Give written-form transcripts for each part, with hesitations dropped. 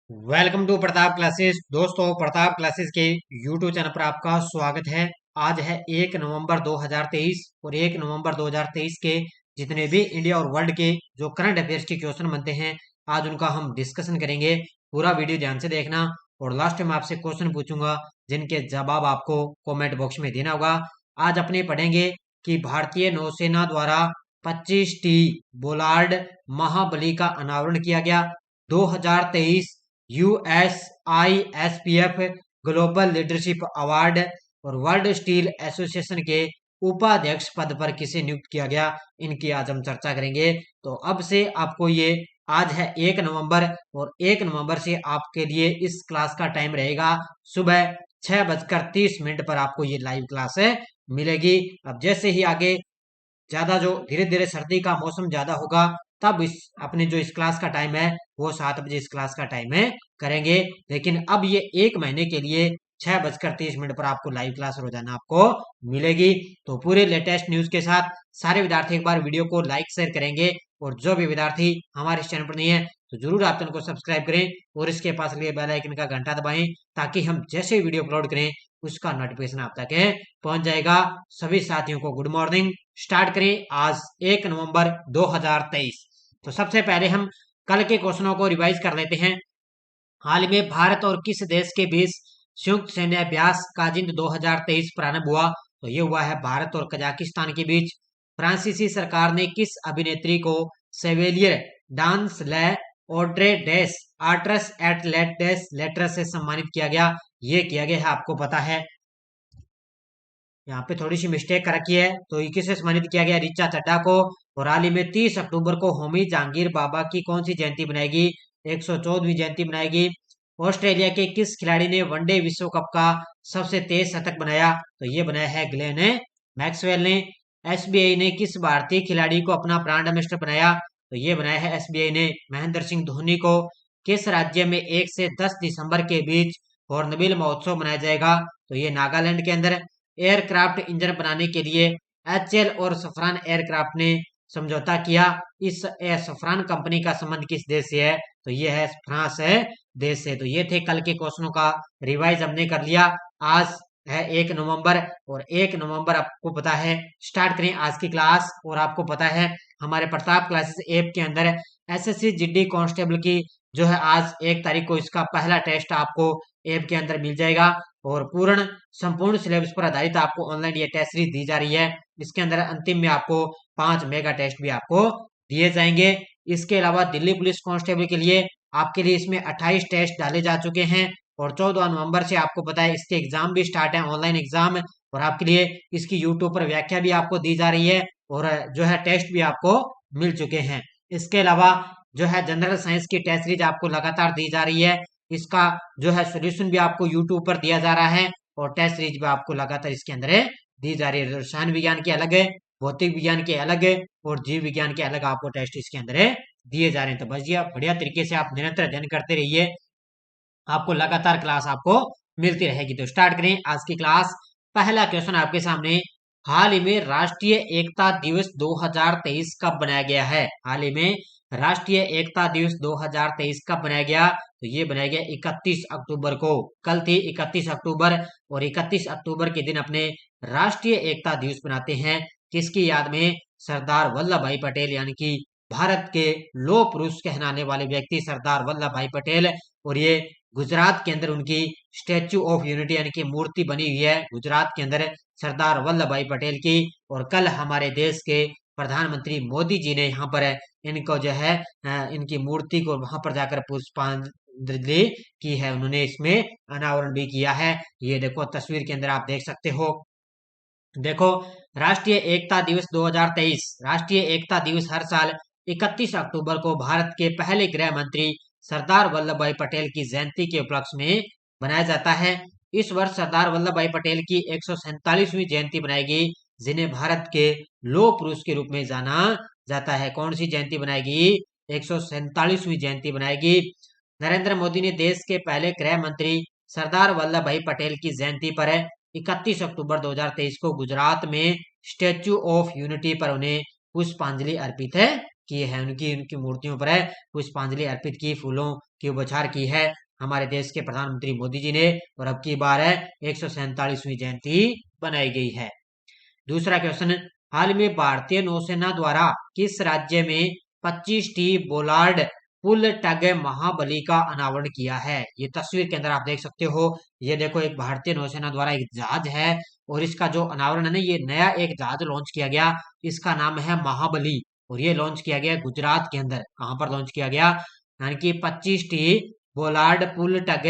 Welcome to Pratap classes. दोस्तों, Pratap classes के YouTube channel पर आपका स्वागत है। आज है 1 नवंबर 2023 और 1 नवंबर 2023 के जितने भी इंडिया और वर्ल्ड के जो करंट अफेयर्स के क्वेश्चन बनते हैं, आज उनका हम डिस्कशन करेंगे। पूरा वीडियो ध्यान से देखना और लास्ट में आपसे क्वेश्चन पूछूंगा जिनके जवाब आपको कमेंट बॉक्स में देना होगा। आज अपने पढ़ेंगे कि भारतीय नौसेना द्वारा 25 टी बोलार्ड महाबली का अनावरण किया गया। 2023 USISPF ग्लोबल लीडरशिप अवार्ड और वर्ल्ड स्टील एसोसिएशन के उपाध्यक्ष पद पर किसे नियुक्त किया गया, इनकी आज हम चर्चा करेंगे। तो अब से आपको ये आज है 1 नवंबर और 1 नवंबर से आपके लिए इस क्लास का टाइम रहेगा सुबह 6:30 पर आपको ये लाइव क्लास है मिलेगी। अब जैसे ही आगे ज्यादा जो धीरे धीरे सर्दी का मौसम ज्यादा होगा, तब इस अपने जो इस क्लास का टाइम है वो 7 बजे इस क्लास का टाइम है करेंगे। लेकिन अब ये 1 महीने के लिए 6:30 पर आपको लाइव क्लास रोजाना आपको मिलेगी। तो पूरे लेटेस्ट न्यूज के साथ सारे विद्यार्थी एक बार वीडियो को लाइक शेयर करेंगे और जो भी विद्यार्थी हमारे इस चैनल पर नहीं है तो जरूर आप चैनल को सब्सक्राइब करें और इसके पास लिए बेल आइकन का घंटा दबाएं, ताकि हम जैसे वीडियो अपलोड करें उसका नोटिफिकेशन आप तक पहुंच जाएगा। सभी साथियों को गुड मॉर्निंग। स्टार्ट करें आज 1 नवंबर 2023। तो सबसे पहले हम कल के क्वेश्चनों को रिवाइज कर लेते हैं। हाल में भारत और किस देश के बीच संयुक्त सैन्य अभ्यास काजिंद 2023 प्रारंभ हुआ? तो ये हुआ है भारत और कजाकिस्तान के बीच। फ्रांसीसी सरकार ने किस अभिनेत्री को सेवेलियर डांस ले ऑड्रे डेस आर्ट्रस एट लेट डेस लेटर से सम्मानित किया गया? ये किया गया है, आपको पता है। यहाँ पे थोड़ी सी मिस्टेक कर रखी है। तो ये किसे सम्मानित किया गया? ऋचा चड्ढा को। और हाल ही में 30 अक्टूबर को होमी जहांगीर बाबा की कौन सी जयंती बनाएगी? 114वीं जयंती बनाएगी। ऑस्ट्रेलिया के किस खिलाड़ी ने वनडे विश्व कप का सबसे तेज शतक बनाया? तो ये बनाया है ग्लेन मैक्सवेल ने। एसबीआई ने किस भारतीय खिलाड़ी को अपना ब्रांड एम्बेसडर बनाया? तो ये बनाया है एसबीआई ने महेंद्र सिंह धोनी को। किस राज्य में 1 से 10 दिसंबर के बीच हॉर्नबिल महोत्सव मनाया जाएगा? तो ये नागालैंड के अंदर। एयरक्राफ्ट इंजन बनाने के लिए एचएल और सफरान एयरक्राफ्ट ने समझौता किया। इस सफरान कंपनी का संबंध किस देश से है? तो ये है फ्रांस है देश से। तो ये थे कल के क्वेश्चनों का रिवाइज हमने कर लिया। आज है 1 नवंबर और 1 नवंबर आपको पता है। स्टार्ट करें आज की क्लास। और आपको पता है हमारे प्रताप क्लासेस ऐप के अंदर एसएससी जीडी कांस्टेबल की जो है आज 1 तारीख को इसका पहला टेस्ट आपको ऐप के अंदर मिल जाएगा। और पूर्ण संपूर्ण सिलेबस पर आधारित आपको ऑनलाइन ये टेस्ट सीरीज दी जा रही है। इसके अंदर अंतिम में आपको 5 मेगा टेस्ट भी आपको दिए जाएंगे। इसके अलावा दिल्ली पुलिस कांस्टेबल के लिए आपके लिए इसमें 28 टेस्ट डाले जा चुके हैं और 14 नवंबर से आपको पता है इसके एग्जाम भी स्टार्ट है, ऑनलाइन एग्जाम। और आपके लिए इसकी यूट्यूब पर व्याख्या भी आपको दी जा रही है और जो है टेस्ट भी आपको मिल चुके हैं। इसके अलावा जो है जनरल साइंस की टेस्ट सीरीज आपको लगातार दी जा रही है। इसका जो है सोल्यूशन भी आपको यूट्यूब पर दिया जा रहा है और टेस्ट सीरीज भी आपको लगातार इसके अंदर दी जा रही है। रसायन विज्ञान के अलग है, भौतिक विज्ञान के अलग है और जीव विज्ञान के अलग आपको टेस्ट इसके अंदर दिए जा रहे हैं। तो बढ़िया बढ़िया तरीके से आप निरंतर अध्ययन करते रहिए, आपको लगातार क्लास आपको मिलती रहेगी। तो स्टार्ट करें आज की क्लास। पहला क्वेश्चन आपके सामने, हाल ही में राष्ट्रीय एकता दिवस 2023 कब बनाया गया है? हाल ही में राष्ट्रीय एकता दिवस 2023 कब बनाया गया? तो ये बनाया गया 31 अक्टूबर को। कल थी 31 अक्टूबर और 31 अक्टूबर के दिन अपने राष्ट्रीय एकता दिवस बनाते हैं। किसकी याद में? सरदार वल्लभ भाई पटेल, यानी कि भारत के लौह पुरुष कहलाने वाले व्यक्ति सरदार वल्लभ भाई पटेल। और ये गुजरात के अंदर उनकी स्टेच्यू ऑफ यूनिटी यानी कि मूर्ति बनी हुई है गुजरात के अंदर सरदार वल्लभ भाई पटेल की। और कल हमारे देश के प्रधानमंत्री मोदी जी ने यहाँ पर इनको जो है इनकी मूर्ति को वहां पर जाकर पुष्पांजलि की है, उन्होंने इसमें अनावरण भी किया है। ये देखो तस्वीर के अंदर आप देख सकते हो। देखो, राष्ट्रीय एकता दिवस 2023, राष्ट्रीय एकता दिवस हर साल 31 अक्टूबर को भारत के पहले गृह मंत्री सरदार वल्लभ भाई पटेल की जयंती के उपलक्ष्य में बनाया जाता है। इस वर्ष सरदार वल्लभ भाई पटेल की 147वीं जयंती बनाएगी, जिन्हें भारत के लौह पुरुष के रूप में जाना जाता है। कौन सी जयंती बनाएगी? 147वीं जयंती बनाएगी। नरेंद्र मोदी ने देश के पहले गृह मंत्री सरदार वल्लभ भाई पटेल की जयंती पर 31 अक्टूबर 2023 को गुजरात में स्टेच्यू ऑफ यूनिटी पर उन्हें पुष्पांजलि अर्पित की है, उनकी उनकी मूर्तियों पर है पुष्पांजलि अर्पित की, फूलों की बौछार की है हमारे देश के प्रधानमंत्री मोदी जी ने। और अब की बार है 147वीं जयंती बनाई गई है। दूसरा क्वेश्चन, हाल में भारतीय नौसेना द्वारा किस राज्य में 25T बोलार्ड पुल टग महाबली का अनावरण किया है? ये तस्वीर के अंदर आप देख सकते हो। ये देखो, एक भारतीय नौसेना द्वारा एक जहाज है और इसका जो अनावरण है ना, ये नया एक जहाज लॉन्च किया गया, इसका नाम है महाबली। और ये लॉन्च किया गया गुजरात के अंदर। कहां पर लॉन्च किया गया? यानी कि 25T बोलार्ड पुल टग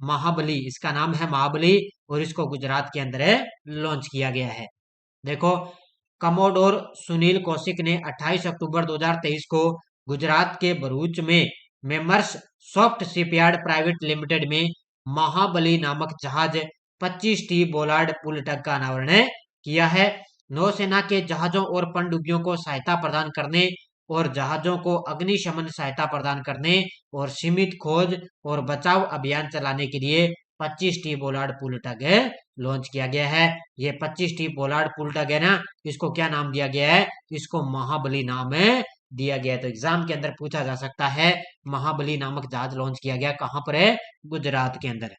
महाबली, इसका नाम है महाबली और इसको गुजरात के अंदर लॉन्च किया गया है। देखो, कमोडोर सुनील कौशिक ने 28 अक्टूबर 2023 को गुजरात के भरूच में मेमर्स सॉफ्ट शिपयार्ड प्राइवेट लिमिटेड में महाबली नामक जहाज 25T बोलार्ड पुल टग का अनावरण किया है। नौसेना के जहाजों और पनडुब्बियों को सहायता प्रदान करने और जहाजों को अग्निशमन सहायता प्रदान करने और सीमित खोज और बचाव अभियान चलाने के लिए 25T बोलार्ड पुल टग लॉन्च किया गया है। ये 25T बोलार्ड पुल टग है ना, इसको क्या नाम दिया गया है? इसको महाबली नाम दिया गया है। तो एग्जाम के अंदर पूछा जा सकता है, महाबली नामक जहाज लॉन्च किया गया कहां पर है? गुजरात के अंदर।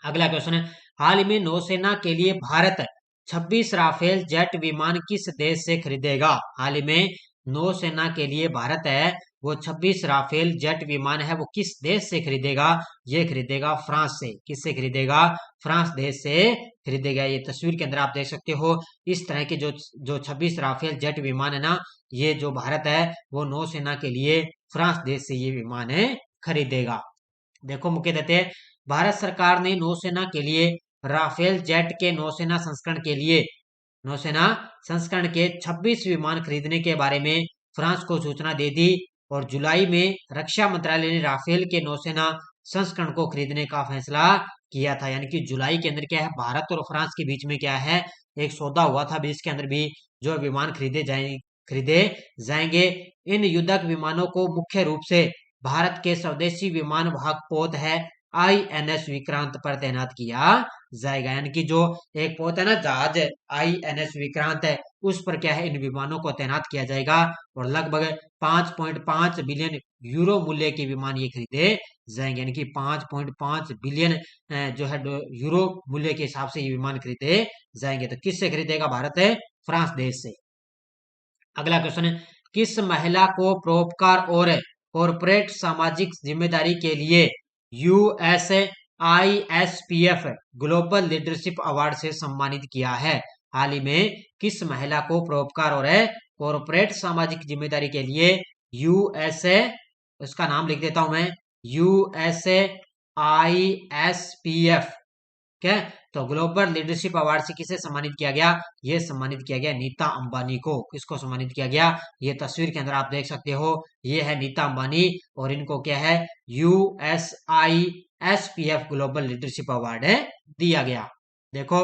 अगला क्वेश्चन है, हाल ही में नौसेना के लिए भारत 26 राफेल जेट विमान किस देश से खरीदेगा? हाल ही में नौसेना के लिए भारत है वो 26 राफेल जेट विमान है वो किस देश से खरीदेगा? ये खरीदेगा फ्रांस से। किससे खरीदेगा? फ्रांस देश से खरीदेगा। ये तस्वीर के अंदर आप देख सकते हो, इस तरह के जो जो 26 राफेल जेट विमान है ना, ये जो भारत है वो नौसेना के लिए फ्रांस देश से ये विमान खरीदेगा। देखो, मुख्य देते हैं, भारत सरकार ने नौसेना के लिए राफेल जेट के नौसेना संस्करण के 26 विमान खरीदने के बारे में फ्रांस को सूचना दे दी और जुलाई में रक्षा मंत्रालय ने राफेल के नौसेना संस्करण को खरीदने का फैसला किया था। यानी कि जुलाई के अंदर क्या है, भारत और फ्रांस के बीच में क्या है, एक सौदा हुआ था। भी इसके अंदर भी जो विमान खरीदे जाएंगे। इन युद्धक विमानों को मुख्य रूप से भारत के स्वदेशी विमान वाहक पोत है INS विक्रांत पर तैनात किया जाएगा। यानी कि जो एक पोत है ना जहाज INS विक्रांत है, उस पर क्या है, इन विमानों को तैनात किया जाएगा और लगभग 5.5 बिलियन यूरो मूल्य के विमान ये खरीदे जाएंगे। यानी कि 5.5 बिलियन जो है यूरो मूल्य के हिसाब से ये विमान खरीदे जाएंगे। तो किससे खरीदेगा भारत? है फ्रांस देश से। अगला क्वेश्चन है, किस महिला को परोपकार और कॉरपोरेट सामाजिक जिम्मेदारी के लिए USISPF ग्लोबल लीडरशिप अवार्ड से सम्मानित किया है? हाल ही में किस महिला को परोपकार और कॉरपोरेट सामाजिक जिम्मेदारी के लिए USA, उसका नाम लिख देता हूं मैं, USISPF, क्या है, तो ग्लोबल लीडरशिप अवार्ड से किसे सम्मानित किया गया? ये सम्मानित किया गया नीता अंबानी को। किसको सम्मानित किया गया? ये तस्वीर के अंदर आप देख सकते हो, ये है नीता अंबानी और इनको क्या है, USISPF ग्लोबल लीडरशिप अवार्ड दिया गया। देखो,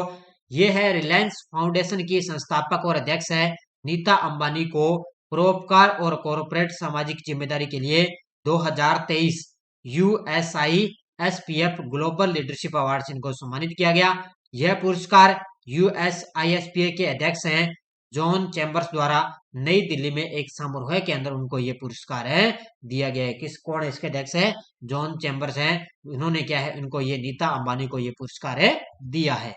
ये है रिलायंस फाउंडेशन की संस्थापक और अध्यक्ष है नीता अंबानी को परोपकार और कॉरपोरेट सामाजिक जिम्मेदारी के लिए 2023 USISPF ग्लोबल लीडरशिप अवार्ड से इनको सम्मानित किया गया। यह पुरस्कार USISPA के अध्यक्ष हैं जॉन चैम्बर्स द्वारा नई दिल्ली में एक समारोह के अंदर उनको ये पुरस्कार दिया गया है। किस कौन है इसके अध्यक्ष है? जॉन चैम्बर्स हैं। उन्होंने क्या है, इनको ये नीता अंबानी को ये पुरस्कार दिया है।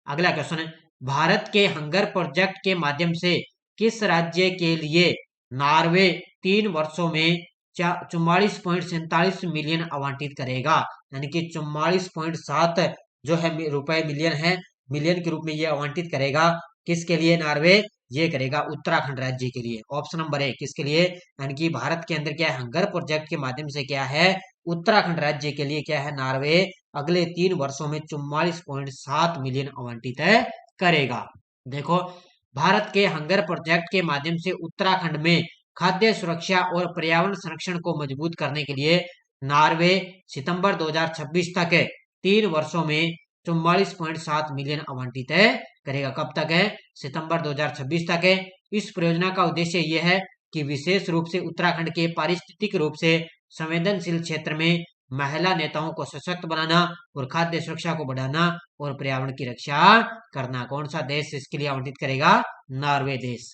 अगला क्वेश्चन है, भारत के हंगर प्रोजेक्ट के माध्यम से किस राज्य के लिए नॉर्वे 3 वर्षों में 44.47 मिलियन आवंटित करेगा? यानी कि 44.7 जो है रुपए मिलियन है, मिलियन के रूप में ये आवंटित करेगा। किसके लिए नॉर्वे? ये करेगा उत्तराखंड राज्य के लिए। ऑप्शन नंबर ए किसके लिए? यानी कि भारत के अंदर क्या है, हंगर प्रोजेक्ट के माध्यम से क्या है, उत्तराखंड राज्य के लिए क्या है, नॉर्वे अगले 3 वर्षों में 44.7 मिलियन आवंटित करेगा। देखो, भारत के हंगर प्रोजेक्ट के माध्यम से उत्तराखंड में खाद्य सुरक्षा और पर्यावरण संरक्षण को मजबूत करने के लिए नॉर्वे सितंबर 2026 तक 3 वर्षों में 44.7 मिलियन आवंटित करेगा। कब तक है? सितंबर 2026 तक है। इस परियोजना का उद्देश्य यह है कि विशेष रूप से उत्तराखंड के पारिस्थितिक रूप से संवेदनशील क्षेत्र में महिला नेताओं को सशक्त बनाना और खाद्य सुरक्षा को बढ़ाना और पर्यावरण की रक्षा करना। कौन सा देश इसके लिए आवंटित करेगा? नॉर्वे देश।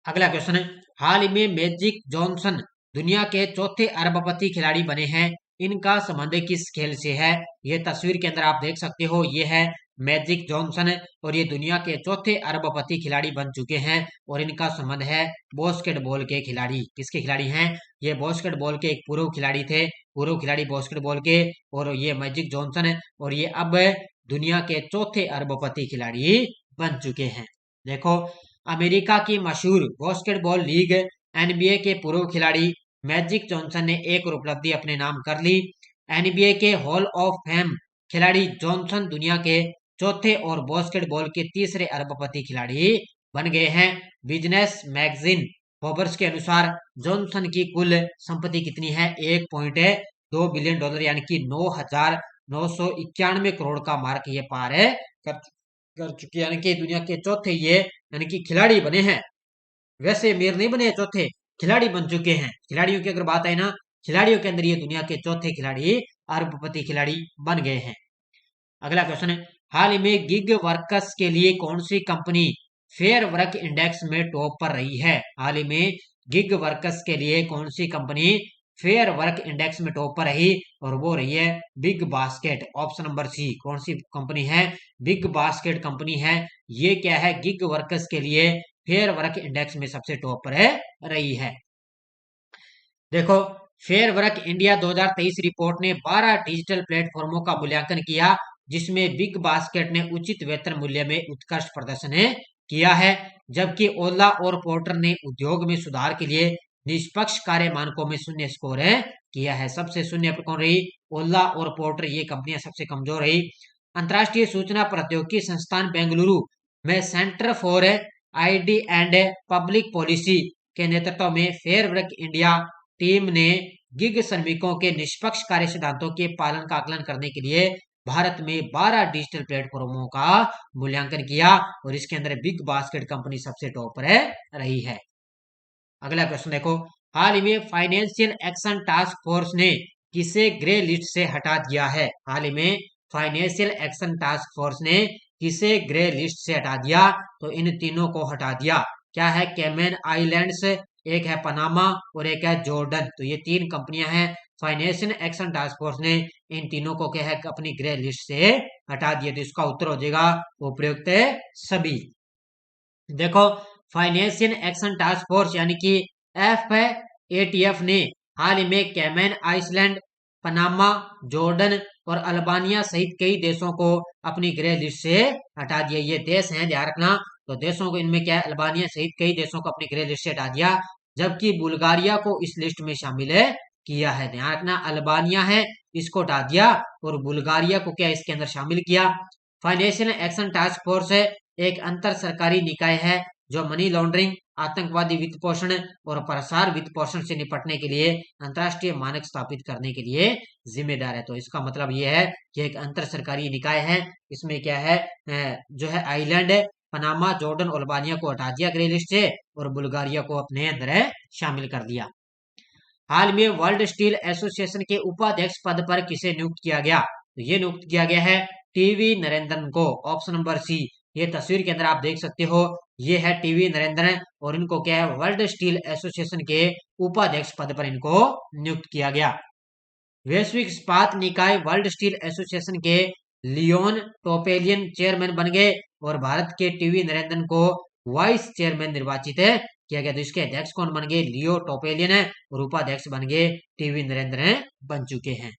अगला क्वेश्चन है, हाल ही में मैजिक जॉनसन दुनिया के चौथे अरबपति खिलाड़ी बने हैं। इनका संबंध किस खेल से है? ये तस्वीर के अंदर आप देख सकते हो, ये है मैजिक जॉनसन और ये दुनिया के चौथे अरबपति खिलाड़ी बन चुके हैं और इनका संबंध है बास्केटबॉल के खिलाड़ी। किसके खिलाड़ी हैं? ये बास्केटबॉल के एक पूर्व खिलाड़ी थे, पूर्व खिलाड़ी बास्केटबॉल के, और ये मैजिक जॉनसन है और ये अब दुनिया के चौथे अरबपति खिलाड़ी बन चुके हैं। देखो, अमेरिका की मशहूर बास्केटबॉल लीग एनबीए के पूर्व खिलाड़ी मैजिक जॉनसन ने एक और उपलब्धि अपने नाम कर ली। एनबीए के हॉल ऑफ फेम खिलाड़ी जॉनसन दुनिया के चौथे और बास्केटबॉल के तीसरे अरबपति खिलाड़ी बन गए हैं। बिजनेस मैगजीन फोर्ब्स के अनुसार जॉनसन की कुल संपत्ति कितनी है? 1.2 बिलियन डॉलर यानी कि 9,991 करोड़ का मार्क ये पार है कर चुकी है, यानी कि दुनिया के चौथे ये यानी कि खिलाड़ी बने हैं। वैसे अमीर नहीं बने, चौथे खिलाड़ी बन चुके हैं। खिलाड़ियों की अगर बात आए ना, खिलाड़ियों के अंदर ये दुनिया के चौथे खिलाड़ी अरबपति खिलाड़ी बन गए हैं। अगला क्वेश्चन है, हाल ही में गिग वर्कर्स के लिए कौन सी कंपनी फेयर वर्क इंडेक्स में टॉप पर रही है? हाल ही में गिग वर्कर्स के लिए कौन सी कंपनी फेयर वर्क इंडेक्स में टॉप पर रही? और वो रही है Big Basket. Option number C. कौन सी कंपनी है? बिग बास्केट कंपनी है। ये क्या है? गिग वर्कर्स के लिए फेयर वर्क इंडेक्स में सबसे टॉप पर है रही है। देखो, फेयर वर्क इंडिया 2023 रिपोर्ट ने 12 डिजिटल प्लेटफॉर्मों का मूल्यांकन किया, जिसमें बिग बास्केट ने उचित वेतन मूल्य में उत्कृष्ट प्रदर्शन किया है, जबकि ओला और पोर्टर ने उद्योग में सुधार के लिए निष्पक्ष कार्य मानकों में शून्य स्कोर किया है। सबसे शून्य पर कौन रही? ओला और पोर्टर, ये कंपनियां सबसे कमजोर रही। अंतर्राष्ट्रीय सूचना प्रौद्योगिकी संस्थान बेंगलुरु में centre for ID and public policy के नेतृत्व में फेयर वर्क इंडिया टीम ने गिग श्रमिकों के निष्पक्ष कार्य सिद्धांतों के पालन का आकलन करने के लिए भारत में 12 डिजिटल प्लेटफॉर्मों का मूल्यांकन किया और इसके अंदर बिग बास्केट कंपनी सबसे टॉप पर रही है। अगला क्वेश्चन देखो, हाल ही में फाइनेंशियल एक्शन टास्क फोर्स ने किसे ग्रे लिस्ट से हटा दिया है? हाल ही में फाइनेंशियल एक्शन टास्क फोर्स ने किसे ग्रे लिस्ट से हटा दिया? तो इन तीनों को हटा दिया। क्या है? कैमन आइलैंड्स, एक है पनामा और एक है जॉर्डन। तो ये तीन कंपनियां हैं। फाइनेंशियल एक्शन टास्क फोर्स ने इन तीनों को क्या है अपनी ग्रे लिस्ट से हटा दिया। तो इसका उत्तर हो जाएगा उपयुक्त सभी। देखो, फाइनेंशियल एक्शन टास्क फोर्स यानी कि FATF ने हाल ही में कैमन आइसलैंड, पनामा, जॉर्डन और अल्बानिया सहित कई देशों को अपनी ग्रे लिस्ट से हटा दिया। ये देश हैं, ध्यान रखना। तो देशों को इनमें क्या है, अल्बानिया सहित कई देशों को अपनी ग्रे लिस्ट से हटा दिया, जबकि बुल्गारिया को इस लिस्ट में शामिल किया है। ध्यान रखना, अल्बानिया है इसको हटा दिया और बुल्गारिया को क्या इसके अंदर शामिल किया। फाइनेंशियल एक्शन टास्क फोर्स एक अंतर सरकारी निकाय है जो मनी लॉन्ड्रिंग, आतंकवादी वित्त पोषण और प्रसार वित्त पोषण से निपटने के लिए अंतर्राष्ट्रीय मानक स्थापित करने के लिए जिम्मेदार है। तो इसका मतलब यह है कि एक अंतर सरकारी निकाय है। इसमें क्या है, जो है आइलैंड, पनामा, जॉर्डन और अल्बानिया को हटा दिया ग्रे लिस्ट से और बुल्गारिया को अपने अंदर शामिल कर दिया। हाल में वर्ल्ड स्टील एसोसिएशन के उपाध्यक्ष पद पर किसे नियुक्त किया गया? तो ये नियुक्त किया गया है टीवी नरेंद्रन को। Option number C. ये तस्वीर के अंदर आप देख सकते हो, ये है टीवी नरेंद्रन और इनको क्या है वर्ल्ड स्टील एसोसिएशन के उपाध्यक्ष पद पर इनको नियुक्त किया गया। वैश्विक इस्पात निकाय वर्ल्ड स्टील एसोसिएशन के लियोन टोपेलियन चेयरमैन बन गए और भारत के टीवी नरेंद्रन को वाइस चेयरमैन निर्वाचित किया गया। तो इसके अध्यक्ष कौन बन गए? लियो टोपेलियन है और उपाध्यक्ष बन गए टीवी नरेंद्र बन चुके हैं।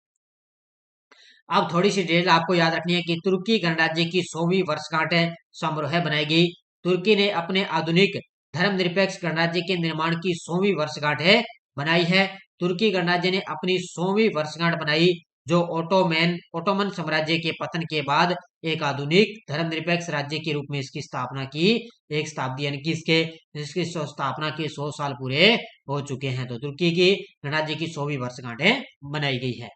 अब थोड़ी सी डिटेल आपको याद रखनी है कि तुर्की गणराज्य की 100वीं वर्षगांठ समारोह बनाएगी। तुर्की ने अपने आधुनिक धर्मनिरपेक्ष गणराज्य के निर्माण की 100वीं वर्षगांठ बनाई है। तुर्की गणराज्य ने अपनी 100वीं वर्षगांठ बनाई, जो ओटोमन साम्राज्य के पतन के बाद एक आधुनिक धर्मनिरपेक्ष राज्य के रूप में इसकी स्थापना की। एक शताब्दी यानी कि इसकी स्थापना के 100 साल पूरे हो चुके हैं। तो तुर्की की गणराज्य की 100वीं वर्षगांठ बनाई गई है।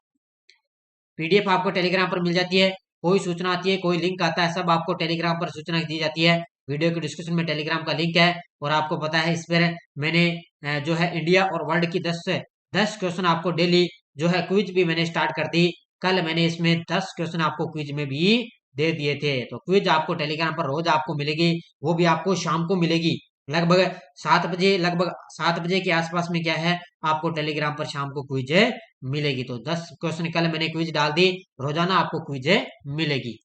PDF आपको टेलीग्राम पर मिल जाती है। कोई सूचना आती है, कोई लिंक आता है, सब आपको टेलीग्राम पर सूचना दी जाती है। वीडियो के डिस्क्रिप्शन में टेलीग्राम का लिंक है और आपको पता है इस पर मैंने जो है इंडिया और वर्ल्ड की 10 क्वेश्चन आपको डेली जो है क्विज भी मैंने स्टार्ट कर दी। कल मैंने इसमें 10 क्वेश्चन आपको क्विज में भी दे दिए थे। तो क्विज आपको टेलीग्राम पर रोज आपको मिलेगी, वो भी आपको शाम को मिलेगी। लगभग 7 बजे, लगभग 7 बजे के आसपास में क्या है, आपको टेलीग्राम पर शाम को क्विज मिलेगी। तो 10 क्वेश्चन कल मैंने क्विज डाल दी, रोजाना आपको क्विज मिलेगी।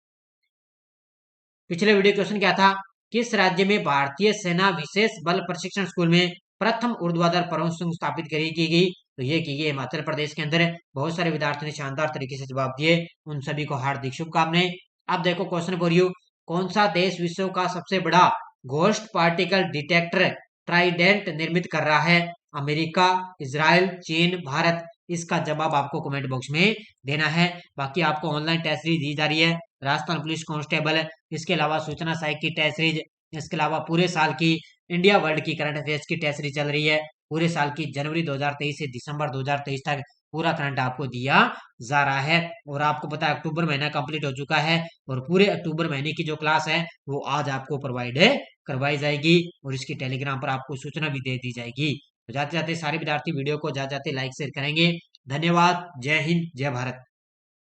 पिछले वीडियो क्वेश्चन क्या था, किस राज्य में भारतीय सेना विशेष बल प्रशिक्षण स्कूल में प्रथम ऊर्ध्वाधर प्रमुख स्थापित की गई? तो ये की गई हिमाचल प्रदेश के अंदर। बहुत सारे विद्यार्थियों ने शानदार तरीके से जवाब दिए, उन सभी को हार्दिक शुभकामनाएं। अब देखो क्वेश्चन फॉर यू, कौन सा देश विश्व का सबसे बड़ा घोस्ट पार्टिकल डिटेक्टर ट्राइडेंट निर्मित कर रहा है? अमेरिका, इजराइल, चीन, भारत? इसका जवाब आपको कमेंट बॉक्स में देना है। बाकी आपको ऑनलाइन टेस्ट सीरीज दी जा रही है, राजस्थान पुलिस कांस्टेबल, इसके अलावा सूचना सहायक की टेस्ट सीरीज, इसके अलावा पूरे साल की इंडिया वर्ल्ड की करंट अफेयर्स की टेस्ट सीरीज चल रही है। पूरे साल की जनवरी 2023 से दिसंबर 2023 तक पूरा करंट आपको दिया जा रहा है। और आपको पता है अक्टूबर महीना कंप्लीट हो चुका है, और पूरे अक्टूबर महीने की जो क्लास है वो आज आपको प्रोवाइड करवाई जाएगी, और इसकी टेलीग्राम पर आपको सूचना भी दे दी जाएगी। तो जाते जाते सारे विद्यार्थी वीडियो को जाते जाते लाइक शेयर करेंगे। धन्यवाद। जय हिंद, जय भारत।